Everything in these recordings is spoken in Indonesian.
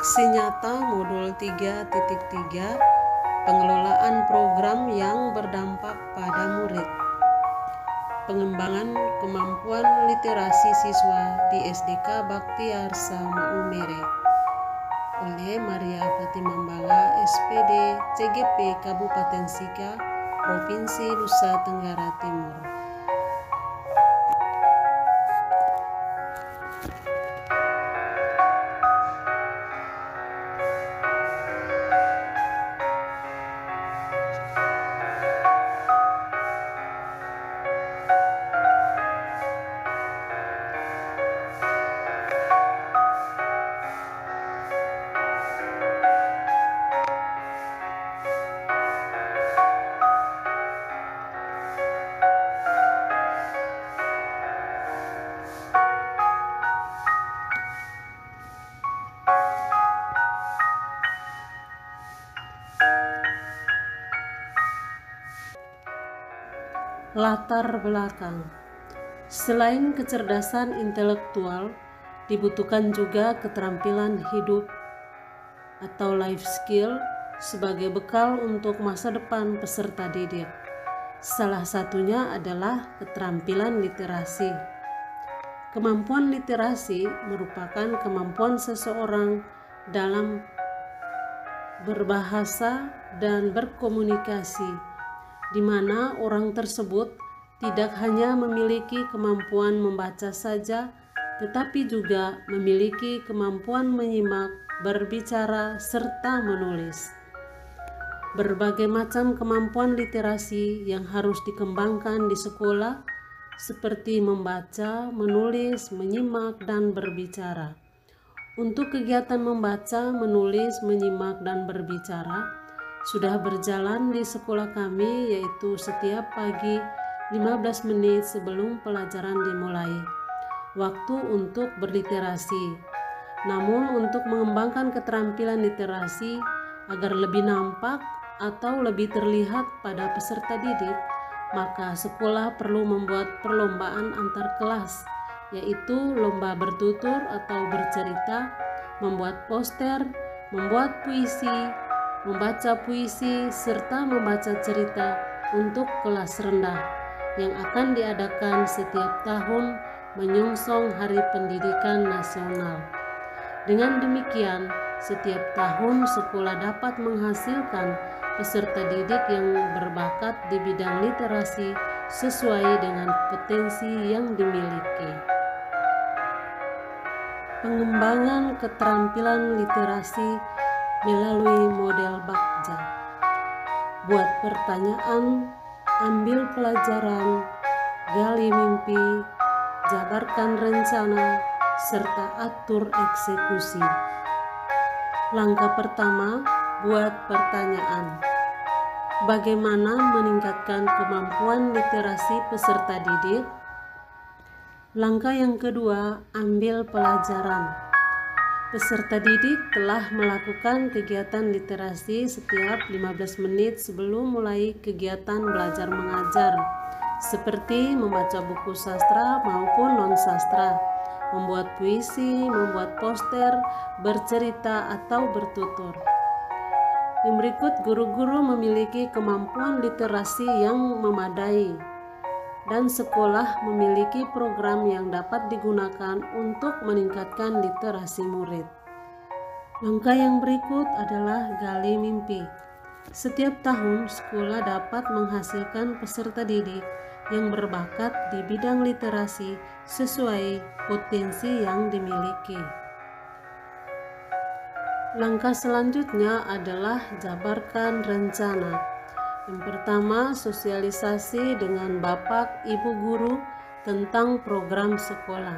Aksi nyata modul 3.3 pengelolaan program yang berdampak pada murid. Pengembangan kemampuan literasi siswa di SDK Bakti Arsa Maumere oleh Maria Fatimambala SPD CGP Kabupaten Sika Provinsi Nusa Tenggara Timur. Latar belakang. Selain kecerdasan intelektual, dibutuhkan juga keterampilan hidup atau life skill sebagai bekal untuk masa depan peserta didik. Salah satunya adalah keterampilan literasi. Kemampuan literasi merupakan kemampuan seseorang dalam berbahasa dan berkomunikasi, di mana orang tersebut tidak hanya memiliki kemampuan membaca saja, tetapi juga memiliki kemampuan menyimak, berbicara, serta menulis. Berbagai macam kemampuan literasi yang harus dikembangkan di sekolah, seperti membaca, menulis, menyimak, dan berbicara. Untuk kegiatan membaca, menulis, menyimak, dan berbicara sudah berjalan di sekolah kami, yaitu setiap pagi 15 menit sebelum pelajaran dimulai, waktu untuk berliterasi. Namun untuk mengembangkan keterampilan literasi agar lebih nampak atau lebih terlihat pada peserta didik, maka sekolah perlu membuat perlombaan antar kelas, yaitu lomba bertutur atau bercerita, membuat poster, membuat puisi, membaca puisi, serta membaca cerita untuk kelas rendah yang akan diadakan setiap tahun menyongsong Hari Pendidikan Nasional. Dengan demikian, setiap tahun sekolah dapat menghasilkan peserta didik yang berbakat di bidang literasi sesuai dengan potensi yang dimiliki. Pengembangan keterampilan literasi melalui model Bagja. Buat pertanyaan, ambil pelajaran, gali mimpi, jabarkan rencana, serta atur eksekusi. Langkah pertama, buat pertanyaan. Bagaimana meningkatkan kemampuan literasi peserta didik? Langkah yang kedua, ambil pelajaran. Peserta didik telah melakukan kegiatan literasi setiap 15 menit sebelum mulai kegiatan belajar mengajar, seperti membaca buku sastra maupun non-sastra, membuat puisi, membuat poster, bercerita, atau bertutur. Yang berikut, guru-guru memiliki kemampuan literasi yang memadai, dan sekolah memiliki program yang dapat digunakan untuk meningkatkan literasi murid. Langkah yang berikut adalah gali mimpi. Setiap tahun, sekolah dapat menghasilkan peserta didik yang berbakat di bidang literasi sesuai potensi yang dimiliki. Langkah selanjutnya adalah jabarkan rencana. Yang pertama, sosialisasi dengan bapak, ibu guru tentang program sekolah.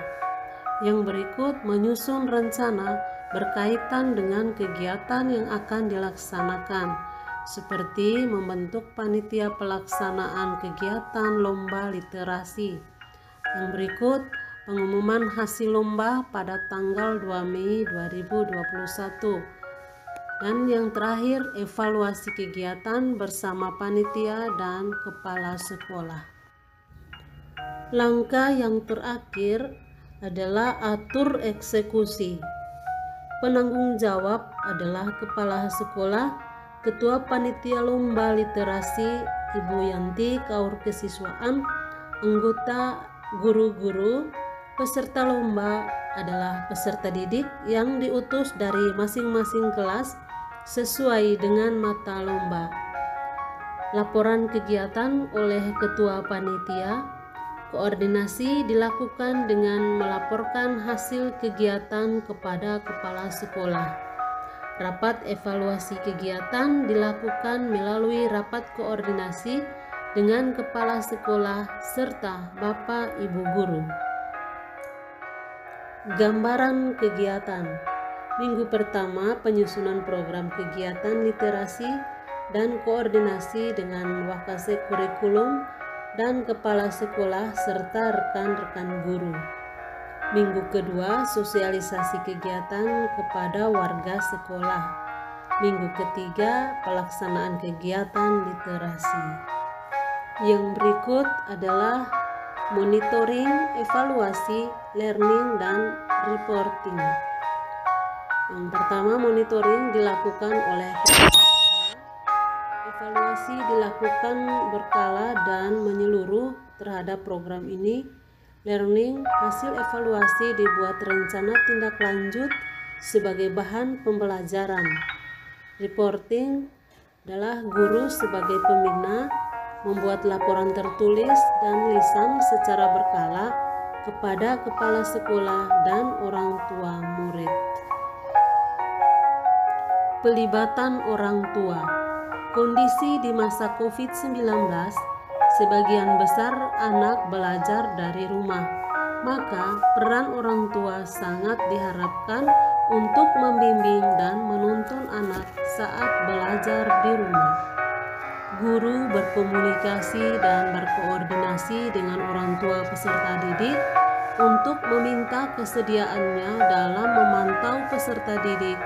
Yang berikut, menyusun rencana berkaitan dengan kegiatan yang akan dilaksanakan, seperti membentuk panitia pelaksanaan kegiatan lomba literasi. Yang berikut, pengumuman hasil lomba pada tanggal 2 Mei 2021. Dan yang terakhir, evaluasi kegiatan bersama panitia dan kepala sekolah. Langkah yang terakhir adalah atur eksekusi. Penanggung jawab adalah kepala sekolah, ketua panitia lomba literasi Ibu Yanti Kaur Kesiswaan, anggota guru-guru. Peserta lomba adalah peserta didik yang diutus dari masing-masing kelas sesuai dengan mata lomba. Laporan kegiatan oleh ketua panitia. Koordinasi dilakukan dengan melaporkan hasil kegiatan kepada kepala sekolah. Rapat evaluasi kegiatan dilakukan melalui rapat koordinasi dengan kepala sekolah serta Bapak Ibu guru. Gambaran kegiatan. Minggu pertama penyusunan program kegiatan literasi dan koordinasi dengan Wakasek Kurikulum dan kepala sekolah serta rekan-rekan guru. Minggu kedua sosialisasi kegiatan kepada warga sekolah. Minggu ketiga pelaksanaan kegiatan literasi. Yang berikut adalah monitoring, evaluasi, learning, dan reporting. Yang pertama, monitoring dilakukan oleh evaluasi dilakukan berkala dan menyeluruh terhadap program ini. Learning, hasil evaluasi dibuat rencana tindak lanjut sebagai bahan pembelajaran. Reporting adalah guru sebagai pembina membuat laporan tertulis dan lisan secara berkala kepada kepala sekolah dan orang tua murid. Pelibatan orang tua. Kondisi di masa COVID-19, sebagian besar anak belajar dari rumah, maka peran orang tua sangat diharapkan untuk membimbing dan menuntun anak saat belajar di rumah. Guru berkomunikasi dan berkoordinasi dengan orang tua peserta didik untuk meminta kesediaannya dalam memantau peserta didik,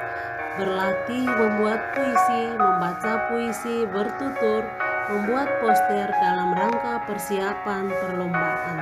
berlatih membuat puisi, membaca puisi, bertutur, membuat poster dalam rangka persiapan perlombaan.